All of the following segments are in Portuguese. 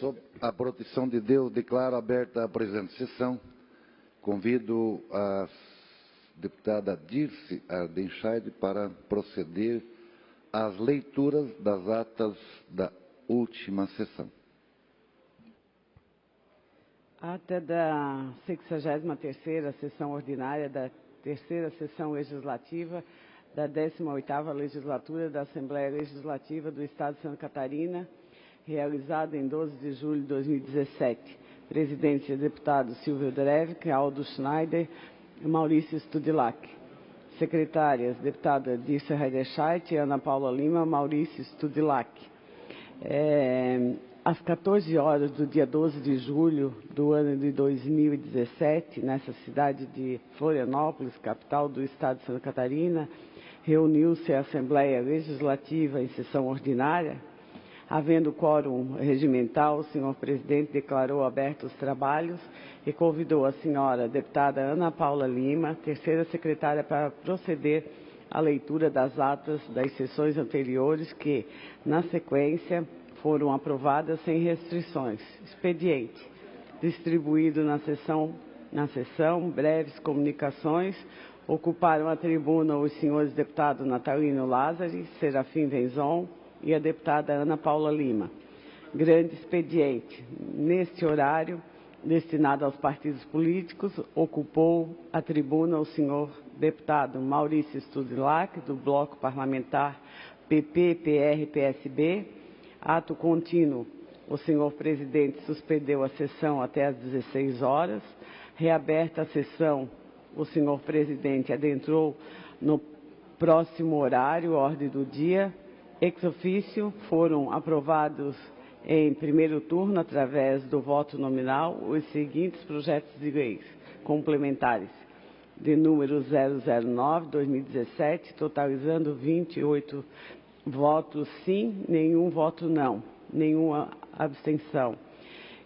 Sob a proteção de Deus, declaro aberta a presente sessão. Convido a deputada Dirce Ardenscheid para proceder às leituras das atas da última sessão. Ata da 63ª sessão ordinária da terceira sessão legislativa da 18ª legislatura da Assembleia Legislativa do Estado de Santa Catarina, realizada em 12 de julho de 2017. Presidência: deputados Silvio Drevik, Aldo Schneider e Maurício Studilac. Secretárias: deputada Dirce Ardenscheid e Ana Paula Lima, Maurício Studilac. Às 14 horas do dia 12 de julho do ano de 2017, nessa cidade de Florianópolis, capital do Estado de Santa Catarina, reuniu-se a Assembleia Legislativa em sessão ordinária. Havendo quórum regimental, o senhor presidente declarou abertos os trabalhos e convidou a senhora deputada Ana Paula Lima, terceira secretária, para proceder à leitura das atas das sessões anteriores que, na sequência, foram aprovadas sem restrições. Expediente: distribuído na sessão, breves comunicações. Ocuparam a tribuna os senhores deputados Natalino Lázari, Serafim Venzon e a deputada Ana Paula Lima. Grande expediente: neste horário, destinado aos partidos políticos, ocupou a tribuna o senhor deputado Maurício Studilac, do Bloco Parlamentar PP, PR, PSB. Ato contínuo: o senhor presidente suspendeu a sessão até às 16 horas. Reaberta a sessão, o senhor presidente adentrou no próximo horário, ordem do dia. Ex officio, foram aprovados em primeiro turno, através do voto nominal, os seguintes projetos de leis complementares: de número 009/2017, totalizando 28 votos sim, nenhum voto não, nenhuma abstenção.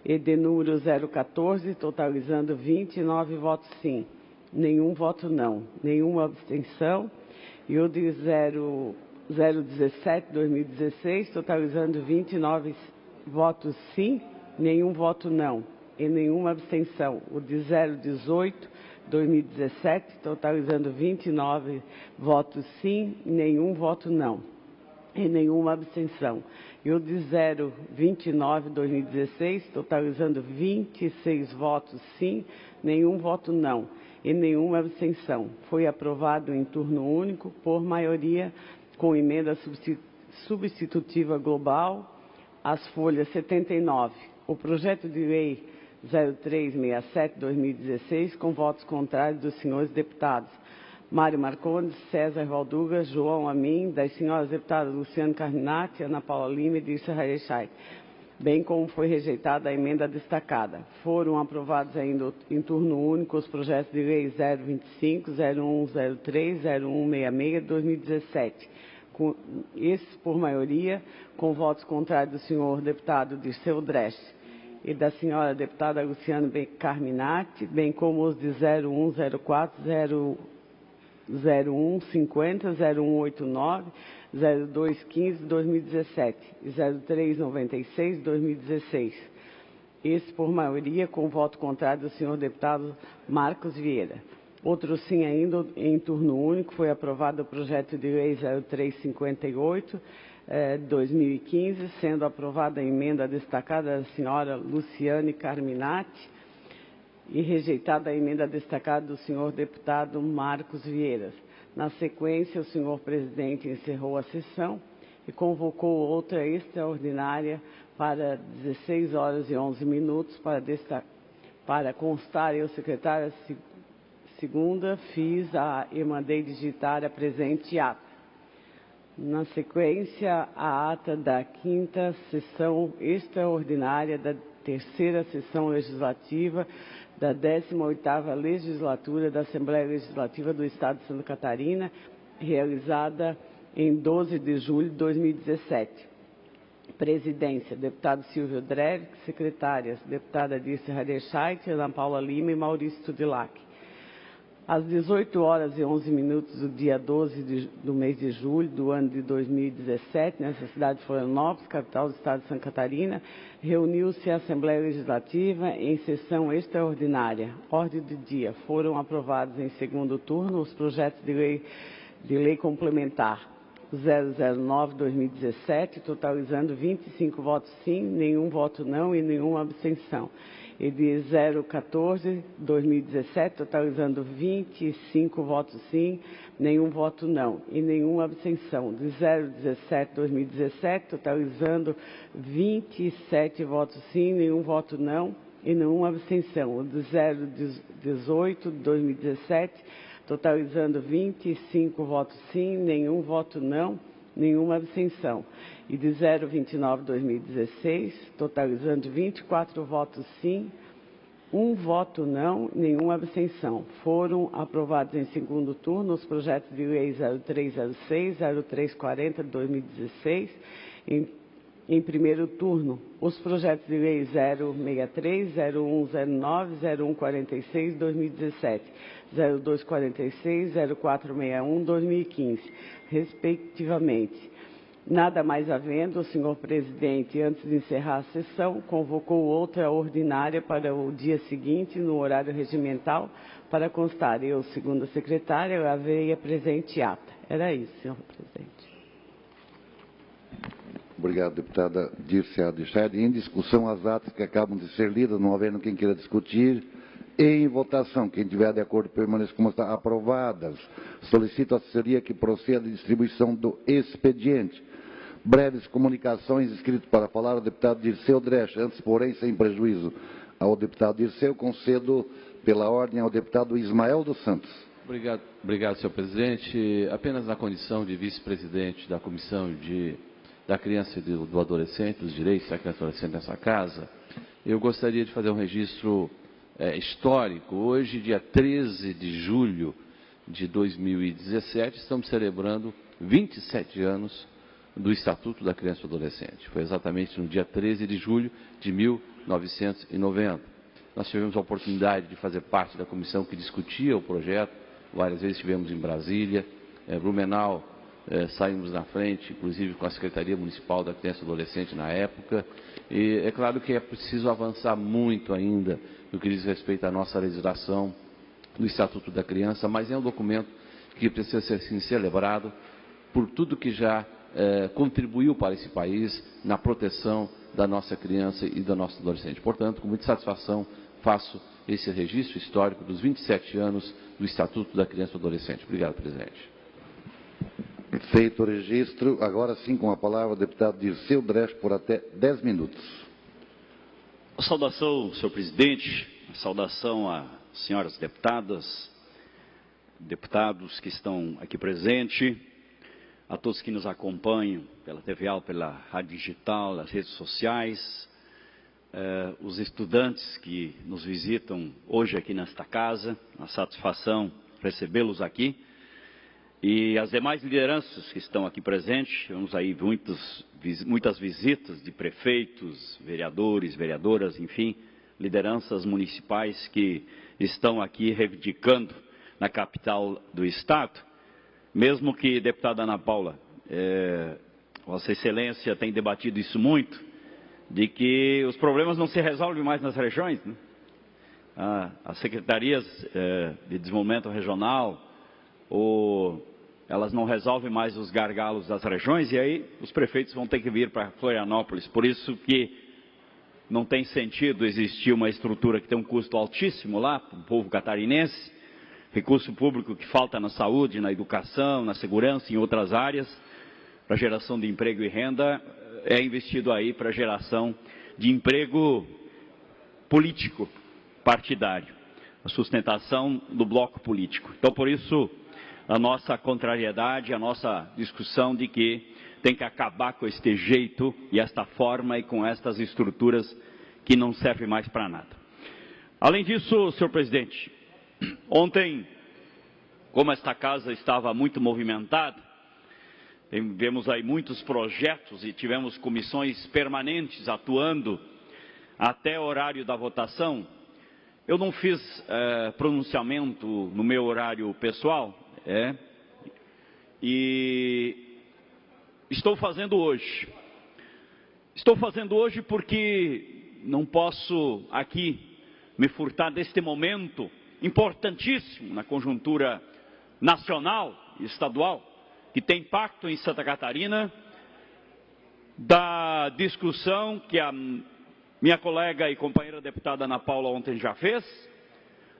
E de número 014, totalizando 29 votos sim, nenhum voto não, nenhuma abstenção. E o de 017/2016, totalizando 29 votos sim, nenhum voto não e nenhuma abstenção. O de 018/2017, totalizando 29 votos sim, nenhum voto não e nenhuma abstenção. E o de 029/2016, totalizando 26 votos sim, nenhum voto não e nenhuma abstenção. Foi aprovado em turno único por maioria, com emenda substitutiva global, as folhas 79. O projeto de lei 0367/2016, com votos contrários dos senhores deputados Mário Marcondes, César Valduga, João Amin, das senhoras deputadas Luciano Carminati, Ana Paula Lima e Dirce Ardenscheid, bem como foi rejeitada a emenda destacada. Foram aprovados ainda em turno único os projetos de lei 025, 0103, 0166/2017, esses por maioria, com votos contrários do senhor deputado Dirceu Dresch e da senhora deputada Luciano Carminati, bem como os de 0104, 0150, 0189, 0215/2017 e 0396/2016. Esse por maioria, com voto contrário do senhor deputado Marcos Vieira. Outro sim ainda em turno único, foi aprovado o projeto de lei 0358/2015, sendo aprovada a emenda destacada da senhora Luciane Carminati e rejeitada a emenda destacada do senhor deputado Marcos Vieira. Na sequência, o senhor presidente encerrou a sessão e convocou outra extraordinária para 16 horas e 11 minutos para constar. Eu, secretária segunda, e mandei digitar a presente ata. Na sequência, a ata da quinta sessão extraordinária da terceira sessão legislativa da 18ª legislatura da Assembleia Legislativa do Estado de Santa Catarina, realizada em 12 de julho de 2017. Presidência: deputado Silvio Drevik. Secretárias: deputada Dirce Ardenscheid, Ana Paula Lima e Maurício Studilac. Às 18h11 do dia 12 do mês de julho do ano de 2017, nessa cidade de Florianópolis, capital do estado de Santa Catarina, reuniu-se a Assembleia Legislativa em sessão extraordinária. Ordem do dia. Foram aprovados em segundo turno os projetos de lei complementar 009/2017, totalizando 25 votos sim, nenhum voto não e nenhuma abstenção. E de 014/2017, totalizando 25 votos sim, nenhum voto não e nenhuma abstenção. De 017/2017, totalizando 27 votos sim, nenhum voto não e nenhuma abstenção. De 018/2017, totalizando 25 votos sim, nenhum voto não, nenhuma abstenção. E de 029/2016, totalizando 24 votos sim, um voto não, nenhuma abstenção. Foram aprovados em segundo turno os projetos de lei 0306, 0340 de 2016, em primeiro turno, os projetos de lei 063, 0109, 0146 de 2017, 0246, 0461 de 2015, respectivamente. Nada mais havendo, o senhor presidente, antes de encerrar a sessão, convocou outra ordinária para o dia seguinte, no horário regimental, para constar. Eu, segundo a secretária, haveria presente ata. Era isso, senhor presidente. Obrigado, deputada Dirce Ardinchaide. Em discussão, as atas que acabam de ser lidas, não havendo quem queira discutir. Em votação, quem tiver de acordo permaneça como está. Aprovadas. Solicito a assessoria que proceda à distribuição do expediente. Breves comunicações, inscrito para falar o deputado Dirceu Dresch. Antes, porém, sem prejuízo ao deputado Dirceu, concedo pela ordem ao deputado Ismael dos Santos. Obrigado, senhor presidente. Apenas na condição de vice-presidente da Comissão da Criança e do Adolescente, dos Direitos da Criança e do Adolescente nessa casa, eu gostaria de fazer um registro histórico. Hoje, dia 13 de julho de 2017, estamos celebrando 27 anos do Estatuto da Criança e do Adolescente. Foi exatamente no dia 13 de julho de 1990. Nós tivemos a oportunidade de fazer parte da comissão que discutia o projeto, várias vezes estivemos em Brasília, Blumenau, saímos na frente, inclusive com a Secretaria Municipal da Criança e do Adolescente na época, e é claro que é preciso avançar muito ainda no que diz respeito à nossa legislação do Estatuto da Criança, mas é um documento que precisa ser assim, celebrado por tudo que já contribuiu para esse país na proteção da nossa criança e da nossa adolescente. Portanto, com muita satisfação, faço esse registro histórico dos 27 anos do Estatuto da Criança e do Adolescente. Obrigado, presidente. Feito o registro, agora sim com a palavra o deputado Dirceu Dresch por até 10 minutos. A saudação, senhor presidente, a saudação às senhoras deputadas, deputados que estão aqui presentes, a todos que nos acompanham pela TV, pela rádio digital, nas redes sociais, os estudantes que nos visitam hoje aqui nesta casa, uma satisfação recebê-los aqui, e as demais lideranças que estão aqui presentes. Tivemos aí muitas visitas de prefeitos, vereadores, vereadoras, enfim, lideranças municipais que estão aqui reivindicando na capital do estado. Mesmo que, deputada Ana Paula, Vossa Excelência tem debatido isso muito, de que os problemas não se resolvem mais nas regiões, né? As secretarias de desenvolvimento regional, elas não resolvem mais os gargalos das regiões, e aí os prefeitos vão ter que vir para Florianópolis. Por isso que não tem sentido existir uma estrutura que tem um custo altíssimo lá para o povo catarinense, recurso público que falta na saúde, na educação, na segurança, em outras áreas, para geração de emprego e renda, é investido aí para geração de emprego político, partidário, a sustentação do bloco político. Então, por isso, a nossa contrariedade, a nossa discussão de que tem que acabar com este jeito e esta forma e com estas estruturas que não servem mais para nada. Além disso, senhor presidente, ontem, como esta casa estava muito movimentada, vemos aí muitos projetos e tivemos comissões permanentes atuando até o horário da votação. eu não fiz pronunciamento no meu horário pessoal, e estou fazendo hoje. Estou fazendo hoje porque não posso aqui me furtar deste momento importantíssimo na conjuntura nacional e estadual, que tem impacto em Santa Catarina, da discussão que a minha colega e companheira deputada Ana Paula ontem já fez,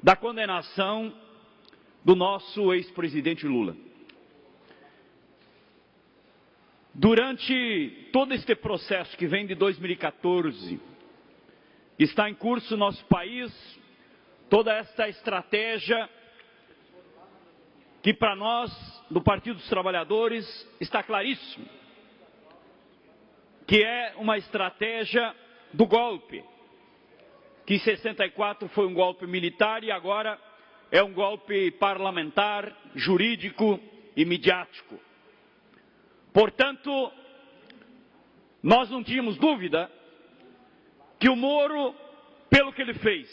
da condenação do nosso ex-presidente Lula. Durante todo este processo que vem de 2014, está em curso no nosso país toda esta estratégia que para nós, do Partido dos Trabalhadores, está claríssimo, que é uma estratégia do golpe, que em 64 foi um golpe militar e agora é um golpe parlamentar, jurídico e midiático. Portanto, nós não tínhamos dúvida que o Moro, pelo que ele fez,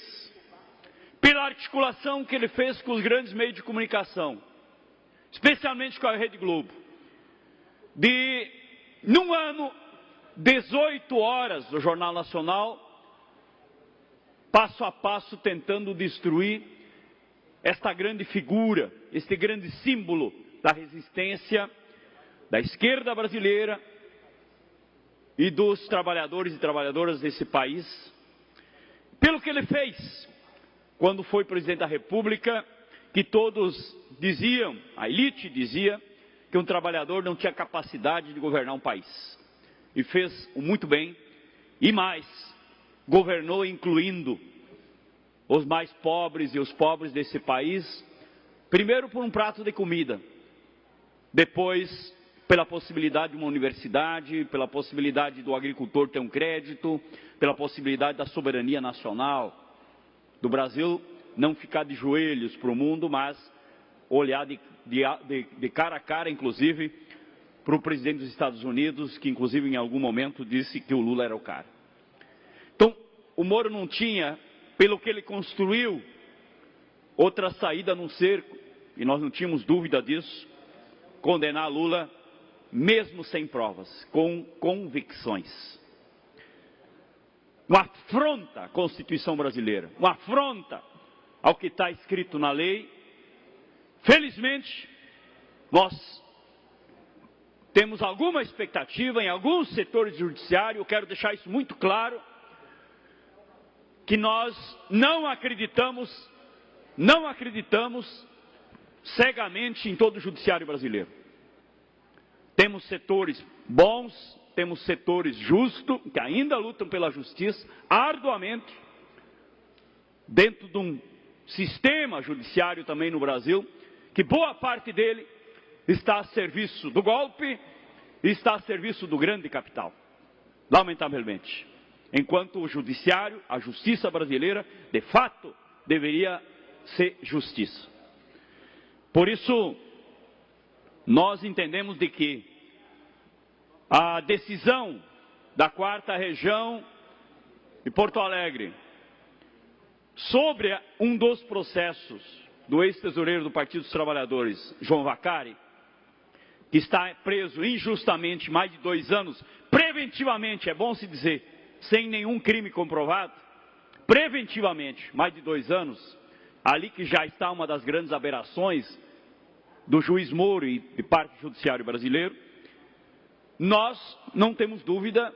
pela articulação que ele fez com os grandes meios de comunicação, especialmente com a Rede Globo, de, num ano, 18 horas do Jornal Nacional, passo a passo tentando destruir esta grande figura, este grande símbolo da resistência da esquerda brasileira e dos trabalhadores e trabalhadoras desse país, pelo que ele fez quando foi presidente da República, que todos diziam, a elite dizia, que um trabalhador não tinha capacidade de governar um país. E fez muito bem, e mais, governou incluindo os mais pobres e os pobres desse país, primeiro por um prato de comida, depois pela possibilidade de uma universidade, pela possibilidade do agricultor ter um crédito, pela possibilidade da soberania nacional, do Brasil não ficar de joelhos para o mundo, mas olhar de cara a cara, inclusive, para o presidente dos Estados Unidos, que inclusive em algum momento disse que o Lula era o cara. Então, o Moro não tinha, pelo que ele construiu, outra saída a não ser, e nós não tínhamos dúvida disso, condenar Lula, mesmo sem provas, com convicções. Uma afronta à Constituição brasileira, uma afronta ao que está escrito na lei. Felizmente, nós temos alguma expectativa em alguns setores do judiciário, eu quero deixar isso muito claro, que nós não acreditamos cegamente em todo o judiciário brasileiro. Temos setores bons, temos setores justos, que ainda lutam pela justiça, arduamente, dentro de um sistema judiciário também no Brasil, que boa parte dele está a serviço do golpe e está a serviço do grande capital, lamentavelmente. Enquanto o judiciário, a justiça brasileira, de fato, deveria ser justiça. Por isso, nós entendemos de que a decisão da 4ª Região de Porto Alegre sobre um dos processos do ex-tesoureiro do Partido dos Trabalhadores, João Vacari, que está preso injustamente mais de 2 anos, preventivamente, é bom se dizer, sem nenhum crime comprovado, preventivamente, mais de 2 anos, ali que já está uma das grandes aberrações do juiz Moro e de parte do judiciário brasileiro, nós não temos dúvida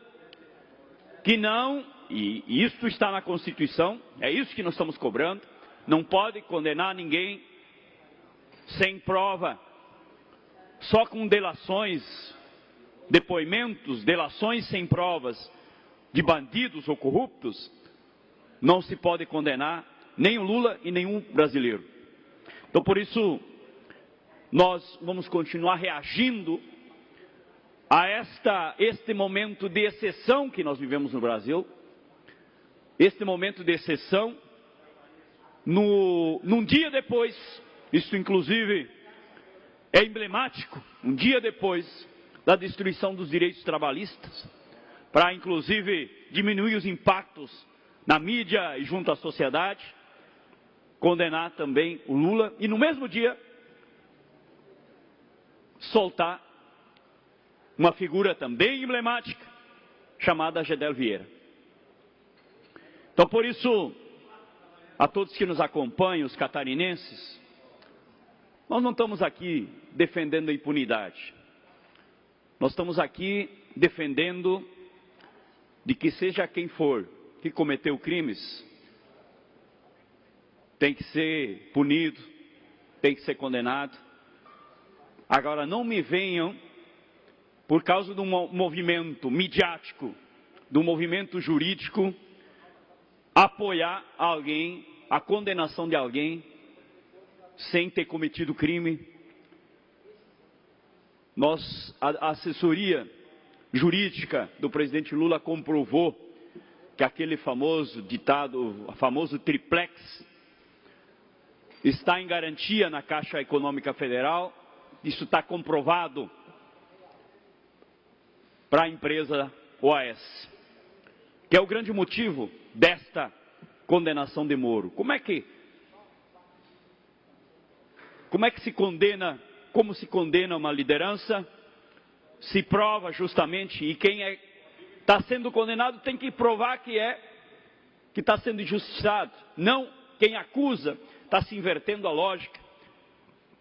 que não, e isso está na Constituição, é isso que nós estamos cobrando, não pode condenar ninguém sem prova, só com delações, depoimentos, delações sem provas de bandidos ou corruptos, não se pode condenar nem o Lula e nenhum brasileiro. Então, por isso, nós vamos continuar reagindo a este momento de exceção que nós vivemos no Brasil, este momento de exceção, num dia depois, isso inclusive é emblemático, um dia depois da destruição dos direitos trabalhistas, para inclusive diminuir os impactos na mídia e junto à sociedade, condenar também o Lula e no mesmo dia soltar uma figura também emblemática chamada Gedel Vieira. Então, por isso, a todos que nos acompanham, os catarinenses, nós não estamos aqui defendendo a impunidade. Nós estamos aqui defendendo de que seja quem for que cometeu crimes, tem que ser punido, tem que ser condenado. Agora, não me venham, por causa de um movimento midiático, de um movimento jurídico, apoiar alguém, a condenação de alguém, sem ter cometido crime. A assessoria jurídica do presidente Lula comprovou que aquele famoso ditado, o famoso triplex, está em garantia na Caixa Econômica Federal. Isso está comprovado para a empresa OAS, que é o grande motivo desta condenação de Moro. Como é que se condena, como se condena uma liderança? Se prova justamente, e quem está sendo condenado tem que provar que está sendo injustiçado. Não quem acusa, está se invertendo a lógica.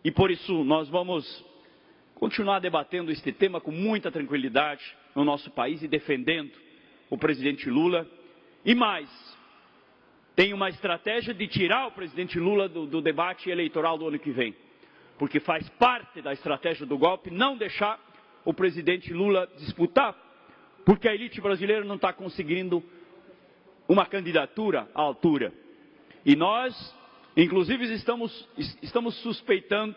E por isso nós vamos continuar debatendo este tema com muita tranquilidade no nosso país e defendendo o presidente Lula. E mais, tem uma estratégia de tirar o presidente Lula do debate eleitoral do ano que vem. Porque faz parte da estratégia do golpe não deixar o presidente Lula disputar, porque a elite brasileira não está conseguindo uma candidatura à altura. E nós, inclusive, estamos suspeitando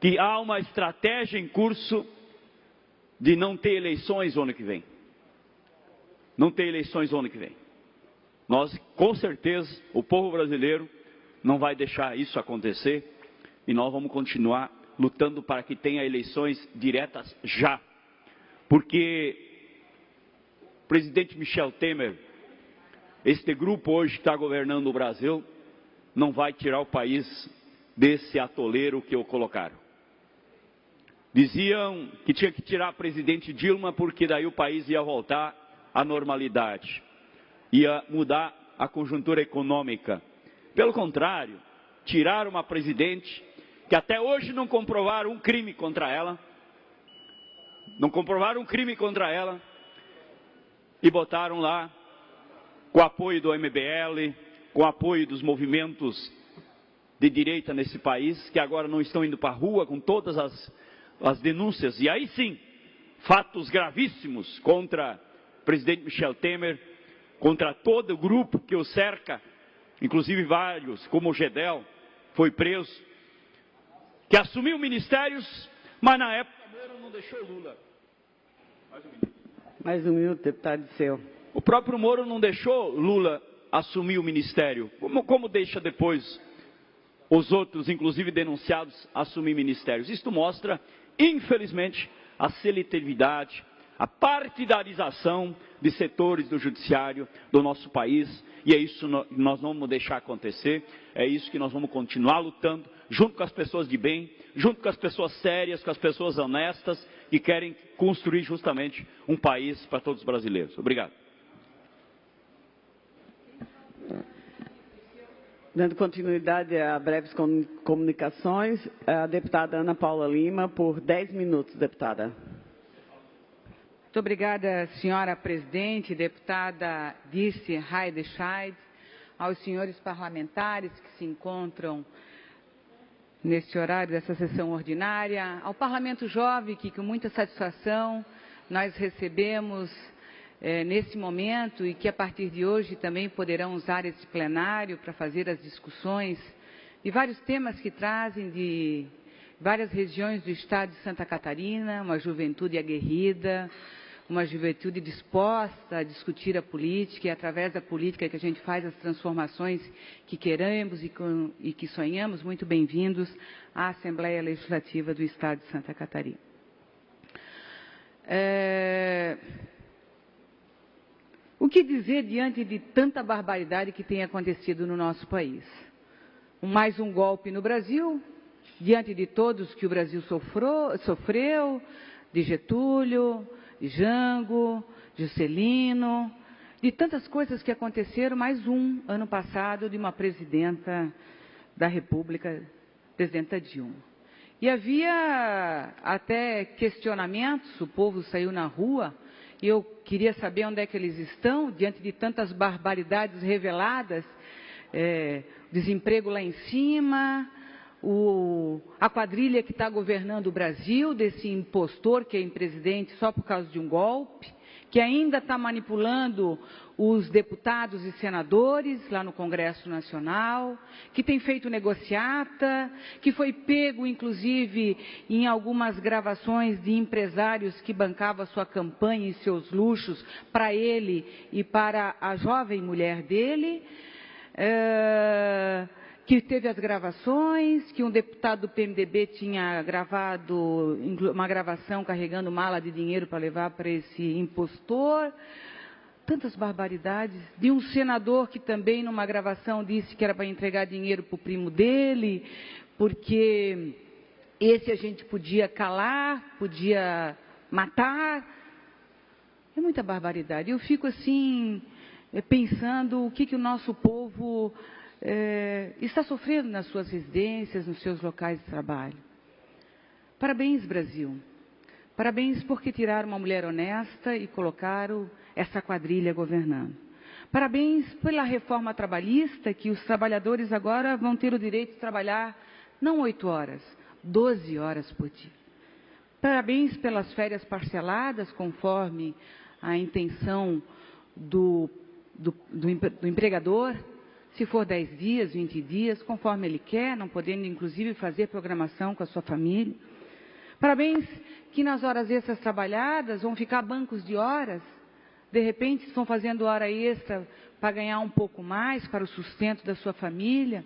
que há uma estratégia em curso de não ter eleições no ano que vem. Não ter eleições no ano que vem. Nós, com certeza, o povo brasileiro não vai deixar isso acontecer e nós vamos continuar lutando para que tenha eleições diretas já. Porque o presidente Michel Temer, este grupo hoje que está governando o Brasil, não vai tirar o país desse atoleiro que o colocaram. Diziam que tinha que tirar a presidente Dilma porque daí o país ia voltar à normalidade, ia mudar a conjuntura econômica. Pelo contrário, tiraram uma presidente que até hoje não comprovaram um crime contra ela, e botaram lá, com o apoio do MBL, com o apoio dos movimentos de direita nesse país, que agora não estão indo para a rua com todas as denúncias, e aí sim, fatos gravíssimos contra o presidente Michel Temer, contra todo o grupo que o cerca, inclusive vários, como o Gedel, foi preso, que assumiu ministérios, mas na época Moro não deixou Lula. Mais um minuto, deputado Disseu. O próprio Moro não deixou Lula assumir o ministério. Como deixa depois os outros, inclusive denunciados, assumir ministérios? Isto mostra, infelizmente, a seletividade, a partidarização de setores do judiciário do nosso país, e é isso que nós não vamos deixar acontecer, é isso que nós vamos continuar lutando, junto com as pessoas de bem, junto com as pessoas sérias, com as pessoas honestas, que querem construir justamente um país para todos os brasileiros. Obrigado. Dando continuidade a breves comunicações, a deputada Ana Paula Lima, por 10 minutos, deputada. Muito obrigada, senhora presidente, deputada Dirce Heidescheid, aos senhores parlamentares que se encontram neste horário dessa sessão ordinária, ao Parlamento Jovem, que com muita satisfação nós recebemos nesse momento e que a partir de hoje também poderão usar esse plenário para fazer as discussões de vários temas que trazem de várias regiões do estado de Santa Catarina, uma juventude aguerrida, uma juventude disposta a discutir a política, e através da política que a gente faz as transformações que queremos e que sonhamos. Muito bem-vindos à Assembleia Legislativa do Estado de Santa Catarina. O que dizer diante de tanta barbaridade que tem acontecido no nosso país? mais um golpe no Brasil, diante de todos que o Brasil sofreu, de Getúlio, de Jango, de Juscelino, de tantas coisas que aconteceram, mais um, ano passado, de uma presidenta da República, presidenta Dilma. E havia até questionamentos, o povo saiu na rua, e eu queria saber onde é que eles estão, diante de tantas barbaridades reveladas, desemprego lá em cima, a quadrilha que está governando o Brasil, desse impostor que é presidente só por causa de um golpe, que ainda está manipulando os deputados e senadores lá no Congresso Nacional, que tem feito negociata, que foi pego, inclusive, em algumas gravações de empresários que bancavam a sua campanha e seus luxos para ele e para a jovem mulher dele, que teve as gravações, que um deputado do PMDB tinha gravado uma gravação carregando mala de dinheiro para levar para esse impostor. Tantas barbaridades. De um senador que também, numa gravação, disse que era para entregar dinheiro para o primo dele, porque esse a gente podia calar, podia matar. É muita barbaridade. Eu fico assim, pensando o que o nosso povo está sofrendo nas suas residências, nos seus locais de trabalho. Parabéns, Brasil. Parabéns porque tiraram uma mulher honesta e colocaram essa quadrilha governando. Parabéns pela reforma trabalhista, que os trabalhadores agora vão ter o direito de trabalhar não 8 horas, 12 horas por dia. Parabéns pelas férias parceladas, conforme a intenção do empregador, se for 10 dias, 20 dias, conforme ele quer, não podendo inclusive fazer programação com a sua família. Parabéns que nas horas extras trabalhadas vão ficar bancos de horas, de repente estão fazendo hora extra para ganhar um pouco mais para o sustento da sua família,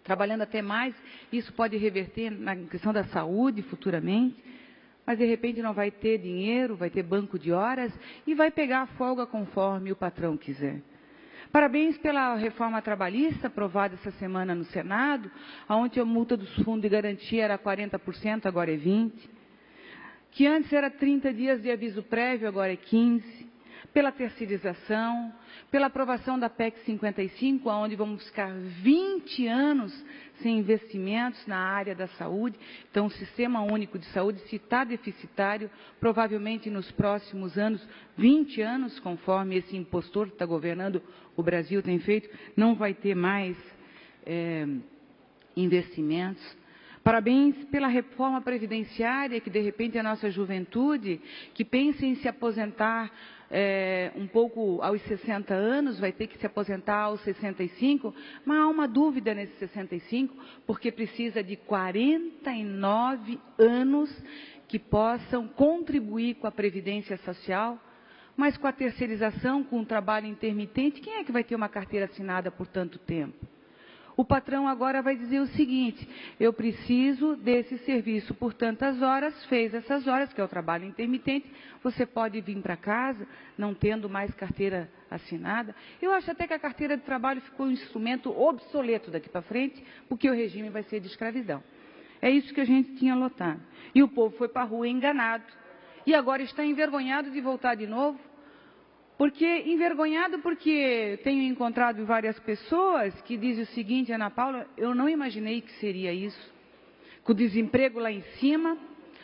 trabalhando até mais, isso pode reverter na questão da saúde futuramente, mas de repente não vai ter dinheiro, vai ter banco de horas e vai pegar a folga conforme o patrão quiser. Parabéns pela reforma trabalhista aprovada essa semana no Senado, onde a multa dos fundos de garantia era 40%, agora é 20%, que antes era 30 dias de aviso prévio, agora é 15%, pela terceirização, pela aprovação da PEC 55, onde vamos ficar 20 anos sem investimentos na área da saúde. Então, o Sistema Único de Saúde, se está deficitário, provavelmente nos próximos anos, 20 anos, conforme esse impostor que está governando o Brasil tem feito, não vai ter mais investimentos. Parabéns pela reforma previdenciária, que de repente a nossa juventude, que pensa em se aposentar um pouco aos 60 anos, vai ter que se aposentar aos 65, mas há uma dúvida nesses 65, porque precisa de 49 anos que possam contribuir com a Previdência Social, mas com a terceirização, com o trabalho intermitente, quem é que vai ter uma carteira assinada por tanto tempo? O patrão agora vai dizer o seguinte: eu preciso desse serviço por tantas horas, fez essas horas, que é o trabalho intermitente, você pode vir para casa, não tendo mais carteira assinada. Eu acho até que a carteira de trabalho ficou um instrumento obsoleto daqui para frente, porque o regime vai ser de escravidão. É isso que a gente tinha lotado. E o povo foi para a rua enganado. E agora está envergonhado de voltar de novo. Envergonhado porque tenho encontrado várias pessoas que dizem o seguinte: Ana Paula, eu não imaginei que seria isso. Com o desemprego lá em cima,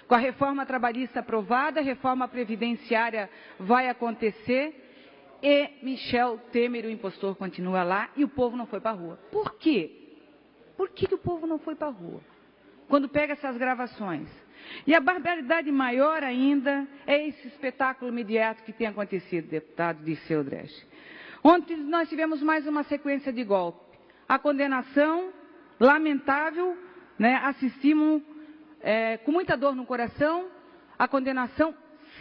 com a reforma trabalhista aprovada, a reforma previdenciária vai acontecer e Michel Temer, o impostor, continua lá e o povo não foi para a rua. Por quê? Por que o povo não foi para a rua? Quando pega essas gravações. E a barbaridade maior ainda é esse espetáculo mediático que tem acontecido, deputado Dirceu Dresch. Ontem nós tivemos mais uma sequência de golpe. A condenação, lamentável, né, assistimos com muita dor no coração, a condenação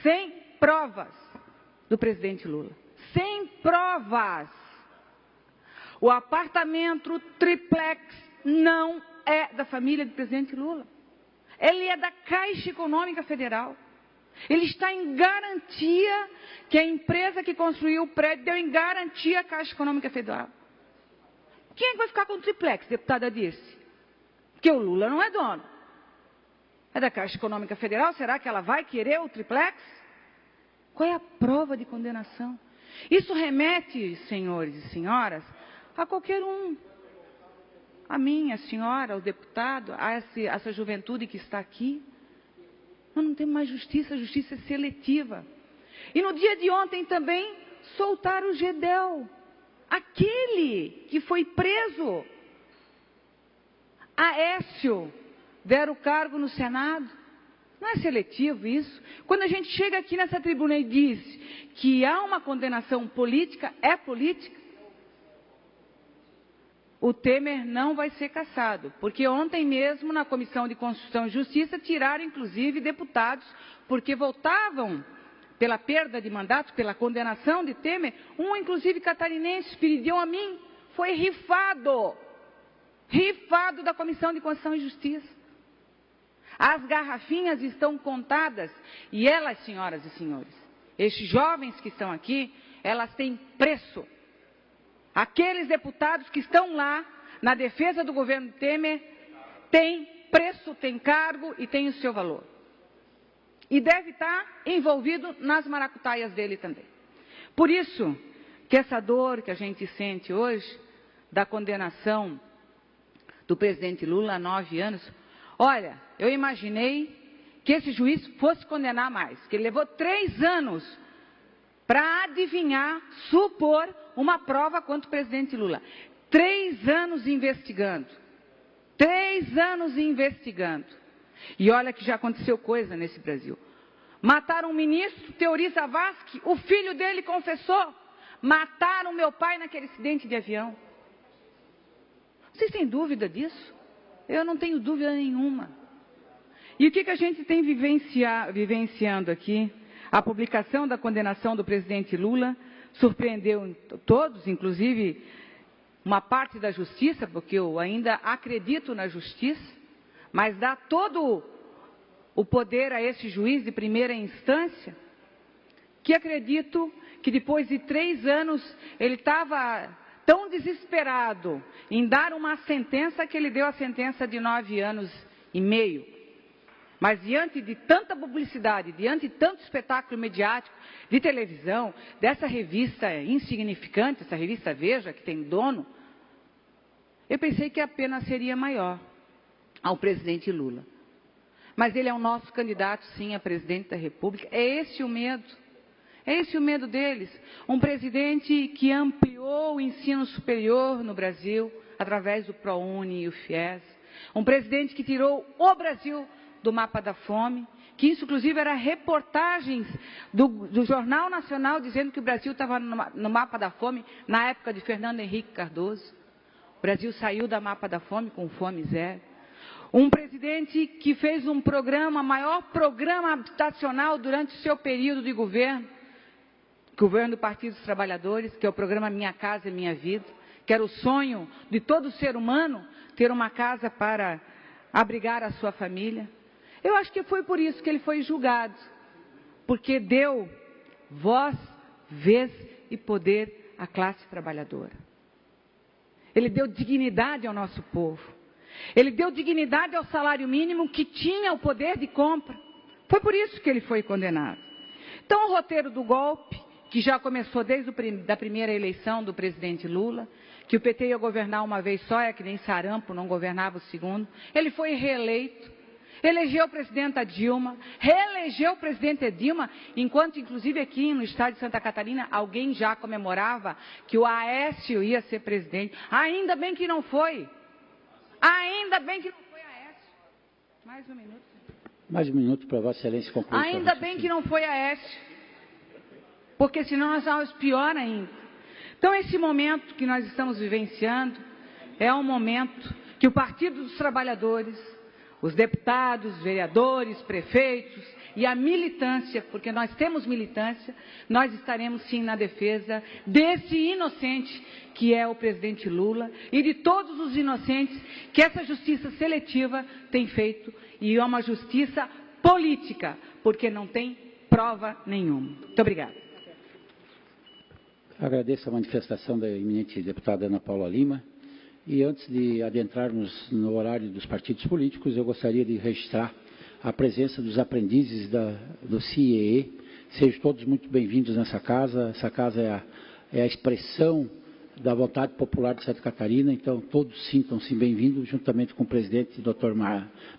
sem provas do presidente Lula. Sem provas. O apartamento triplex não é da família do presidente Lula. Ele é da Caixa Econômica Federal. Ele está em garantia, que a empresa que construiu o prédio deu em garantia à Caixa Econômica Federal. Quem é que vai ficar com o triplex, deputada Dirce? Porque o Lula não é dono. É da Caixa Econômica Federal, será que ela vai querer o triplex? Qual é a prova de condenação? Isso remete, senhores e senhoras, a qualquer um. A mim, a senhora, ao deputado, a essa juventude que está aqui. Nós não temos mais justiça, a justiça é seletiva. E no dia de ontem também soltaram o Gedel, aquele que foi preso. Aécio deram o cargo no Senado. Não é seletivo isso? Quando a gente chega aqui nessa tribuna e diz que há uma condenação política, é política. O Temer não vai ser cassado, porque ontem mesmo na Comissão de Constituição e Justiça tiraram inclusive deputados, porque votavam pela perda de mandato, pela condenação de Temer, um inclusive catarinense, pediu a mim, foi rifado da Comissão de Constituição e Justiça. As garrafinhas estão contadas e elas, senhoras e senhores, estes jovens que estão aqui, elas têm preço. Aqueles deputados que estão lá na defesa do governo Temer têm preço, têm cargo e têm o seu valor. E deve estar envolvido nas maracutaias dele também. Por isso que essa dor que a gente sente hoje, da condenação do presidente Lula a 9 anos, olha, eu imaginei que esse juiz fosse condenar mais, que ele levou 3 anos para adivinhar, supor uma prova contra o presidente Lula. 3 anos investigando. 3 anos investigando. E olha que já aconteceu coisa nesse Brasil. Mataram um ministro, Teori Zavascki, o filho dele confessou. Mataram meu pai naquele acidente de avião. Vocês têm dúvida disso? Eu não tenho dúvida nenhuma. E o que a gente tem vivenciando aqui? A publicação da condenação do presidente Lula surpreendeu todos, inclusive uma parte da justiça, porque eu ainda acredito na justiça, mas dá todo o poder a esse juiz de primeira instância, que acredito que depois de 3 anos ele estava tão desesperado em dar uma sentença que ele deu a sentença de 9 anos e meio. Mas diante de tanta publicidade, diante de tanto espetáculo mediático, de televisão, dessa revista insignificante, essa revista Veja, que tem dono, eu pensei que a pena seria maior ao presidente Lula. Mas ele é o nosso candidato, sim, a presidente da República. É esse o medo. É esse o medo deles. Um presidente que ampliou o ensino superior no Brasil, através do ProUni e o FIES. Um presidente que tirou o Brasil do mapa da fome, que isso inclusive era reportagens do Jornal Nacional dizendo que o Brasil estava no mapa da fome na época de Fernando Henrique Cardoso. O Brasil saiu da mapa da fome com fome zero. Um presidente que fez um programa, maior programa habitacional durante o seu período de governo do Partido dos Trabalhadores, que é o programa Minha Casa Minha Vida, que era o sonho de todo ser humano ter uma casa para abrigar a sua família. Eu acho que foi por isso que ele foi julgado, porque deu voz, vez e poder à classe trabalhadora. Ele deu dignidade ao nosso povo. Ele deu dignidade ao salário mínimo que tinha o poder de compra. Foi por isso que ele foi condenado. Então, o roteiro do golpe, que já começou desde a primeira eleição do presidente Lula, que o PT ia governar uma vez só, é que nem sarampo, não governava o segundo. Ele foi reeleito. Elegeu a presidenta Dilma, reelegeu o presidente Dilma, enquanto inclusive aqui no estado de Santa Catarina alguém já comemorava que o Aécio ia ser presidente. Ainda bem que não foi. Ainda bem que não foi Aécio. Mais um minuto. Mais um minuto para Vossa Excelência concluir. Ainda bem que não foi Aécio. Porque senão nós vamos pior ainda. Então esse momento que nós estamos vivenciando é um momento que o Partido dos Trabalhadores, os deputados, vereadores, prefeitos e a militância, porque nós temos militância, nós estaremos sim na defesa desse inocente que é o presidente Lula e de todos os inocentes que essa justiça seletiva tem feito, e é uma justiça política, porque não tem prova nenhuma. Muito obrigada. Agradeço a manifestação da eminente deputada Ana Paula Lima. E antes de adentrarmos no horário dos partidos políticos, eu gostaria de registrar a presença dos aprendizes do CIEE. Sejam todos muito bem-vindos nessa casa. Essa casa é a expressão da vontade popular de Santa Catarina, então todos sintam-se bem-vindos, juntamente com o presidente, Dr.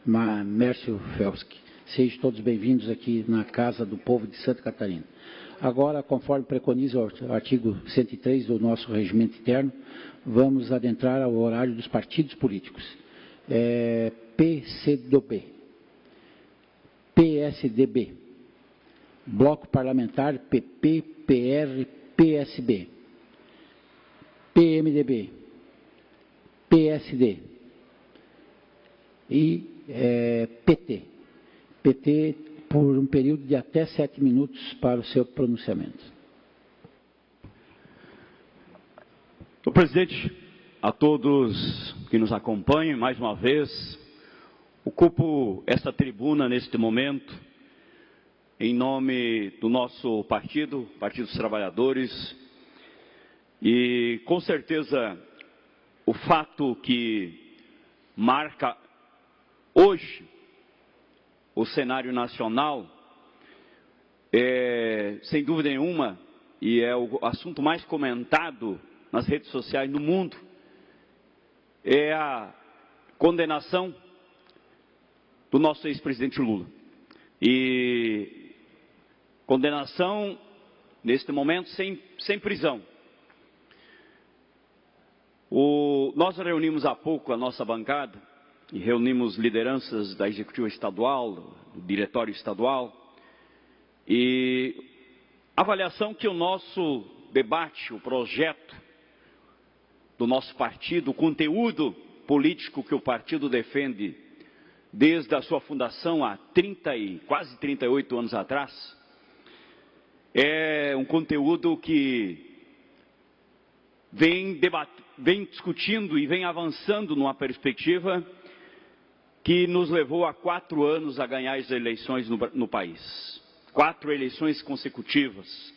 Mércio Felski. Sejam todos bem-vindos aqui na Casa do Povo de Santa Catarina. Agora, conforme preconiza o artigo 103 do nosso regimento interno, vamos adentrar ao horário dos partidos políticos. PCdoB, PSDB, Bloco Parlamentar PP, PR, PSB, PMDB, PSD e PT. PT por um período de até 7 minutos para o seu pronunciamento. Senhor presidente, a todos que nos acompanham, mais uma vez, ocupo esta tribuna neste momento, em nome do nosso partido, Partido dos Trabalhadores, e com certeza o fato que marca hoje o cenário nacional é, sem dúvida nenhuma, e é o assunto mais comentado nas redes sociais no mundo, é a condenação do nosso ex-presidente Lula. E condenação, neste momento, sem prisão. Nós reunimos há pouco a nossa bancada, e reunimos lideranças da Executiva Estadual, do Diretório Estadual, e a avaliação que o nosso debate, o projeto do nosso partido, o conteúdo político que o partido defende desde a sua fundação há quase 38 anos atrás, é um conteúdo que vem discutindo e vem avançando numa perspectiva que nos levou há 4 anos a ganhar as eleições no país. 4 eleições consecutivas.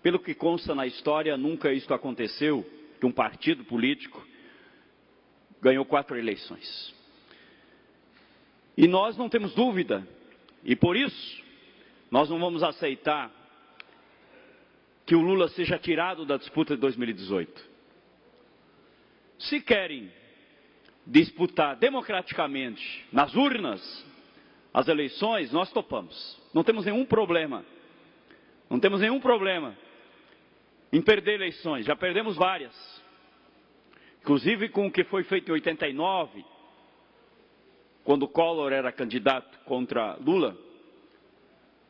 Pelo que consta na história, nunca isso aconteceu, que um partido político ganhou 4 eleições. E nós não temos dúvida, e por isso, nós não vamos aceitar que o Lula seja tirado da disputa de 2018. Se querem disputar democraticamente nas urnas as eleições, nós topamos. Não temos nenhum problema. Não temos nenhum problema em perder eleições. Já perdemos várias. Inclusive com o que foi feito em 89, quando Collor era candidato contra Lula.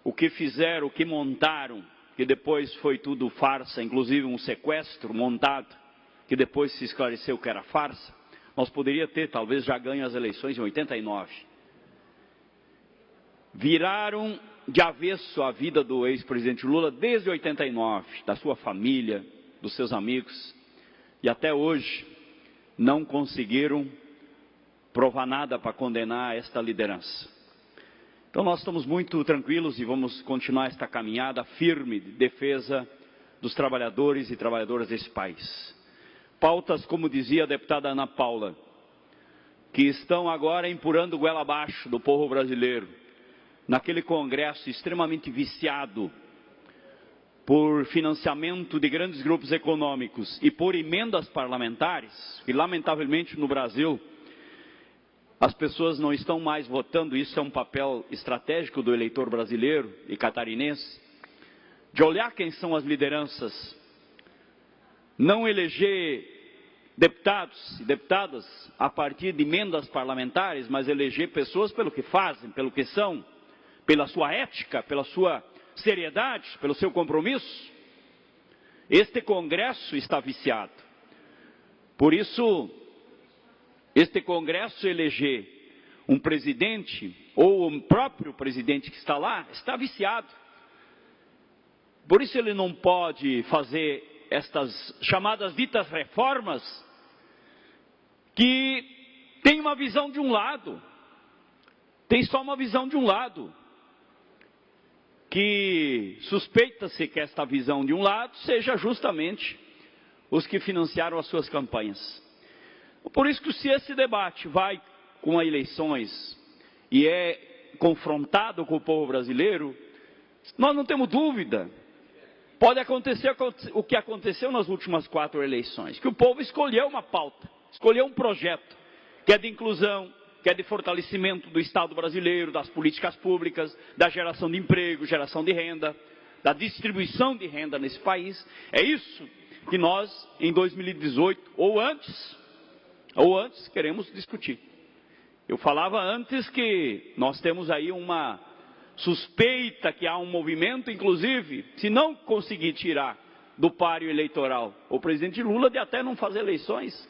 O que fizeram, o que montaram, que depois foi tudo farsa, inclusive um sequestro montado, que depois se esclareceu que era farsa. Nós poderíamos ter, talvez, já ganho as eleições em 89. Viraram de avesso a vida do ex-presidente Lula desde 89, da sua família, dos seus amigos, e até hoje não conseguiram provar nada para condenar esta liderança. Então nós estamos muito tranquilos e vamos continuar esta caminhada firme de defesa dos trabalhadores e trabalhadoras desse país. Pautas, como dizia a deputada Ana Paula, que estão agora empurrando goela abaixo do povo brasileiro, naquele Congresso extremamente viciado por financiamento de grandes grupos econômicos e por emendas parlamentares, e lamentavelmente no Brasil as pessoas não estão mais votando, isso é um papel estratégico do eleitor brasileiro e catarinense, de olhar quem são as lideranças, não eleger deputados e deputadas a partir de emendas parlamentares, mas eleger pessoas pelo que fazem, pelo que são, pela sua ética, pela sua seriedade, pelo seu compromisso. Este Congresso está viciado. Por isso, este Congresso eleger um presidente, ou o próprio presidente que está lá, está viciado. Por isso ele não pode fazer estas chamadas ditas reformas, que tem uma visão de um lado, tem só uma visão de um lado, que suspeita-se que esta visão de um lado seja justamente os que financiaram as suas campanhas. Por isso que se esse debate vai com as eleições e é confrontado com o povo brasileiro, nós não temos dúvida. Pode acontecer o que aconteceu nas últimas 4 eleições, que o povo escolheu uma pauta, escolheu um projeto, que é de inclusão, que é de fortalecimento do Estado brasileiro, das políticas públicas, da geração de emprego, geração de renda, da distribuição de renda nesse país. É isso que nós, em 2018, ou antes, queremos discutir. Eu falava antes que nós temos aí uma suspeita que há um movimento, inclusive, se não conseguir tirar do páreo eleitoral o presidente Lula, de até não fazer eleições,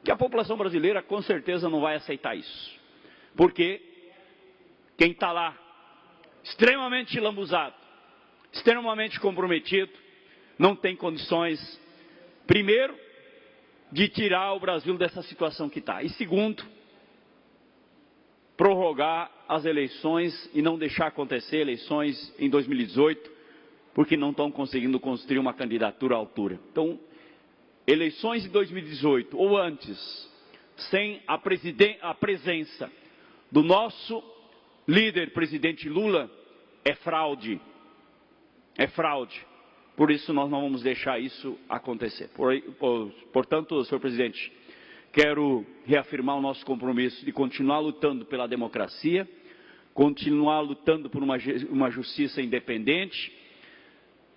que a população brasileira com certeza não vai aceitar isso. Porque quem está lá, extremamente lambuzado, extremamente comprometido, não tem condições, primeiro, de tirar o Brasil dessa situação que está. E segundo, prorrogar as eleições e não deixar acontecer eleições em 2018, porque não estão conseguindo construir uma candidatura à altura. Então, eleições de 2018 ou antes, sem a presença do nosso líder, presidente Lula, é fraude. É fraude. Por isso nós não vamos deixar isso acontecer. Portanto, senhor presidente, quero reafirmar o nosso compromisso de continuar lutando pela democracia, continuar lutando por uma justiça independente,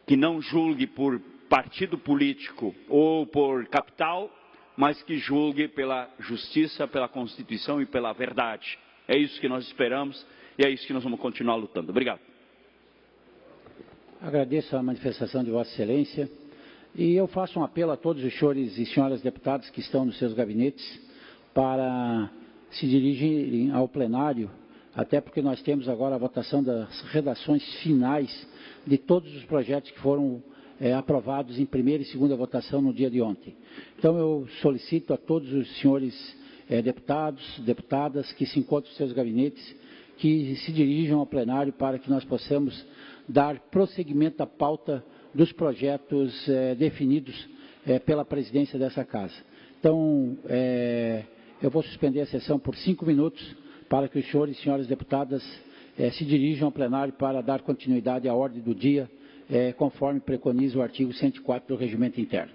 que não julgue por partido político ou por capital, mas que julgue pela justiça, pela Constituição e pela verdade. É isso que nós esperamos e é isso que nós vamos continuar lutando. Obrigado. Agradeço a manifestação de Vossa Excelência e eu faço um apelo a todos os senhores e senhoras deputados que estão nos seus gabinetes para se dirigirem ao plenário, até porque nós temos agora a votação das redações finais de todos os projetos que foram aprovados em primeira e segunda votação no dia de ontem. Então eu solicito a todos os senhores deputados, deputadas que se encontram nos seus gabinetes, que se dirijam ao plenário para que nós possamos dar prosseguimento à pauta dos projetos definidos pela presidência dessa casa. Então, eu vou suspender a sessão por 5 minutos para que os senhores e senhoras deputadas se dirijam ao plenário para dar continuidade à ordem do dia, conforme preconiza o artigo 104 do Regimento Interno.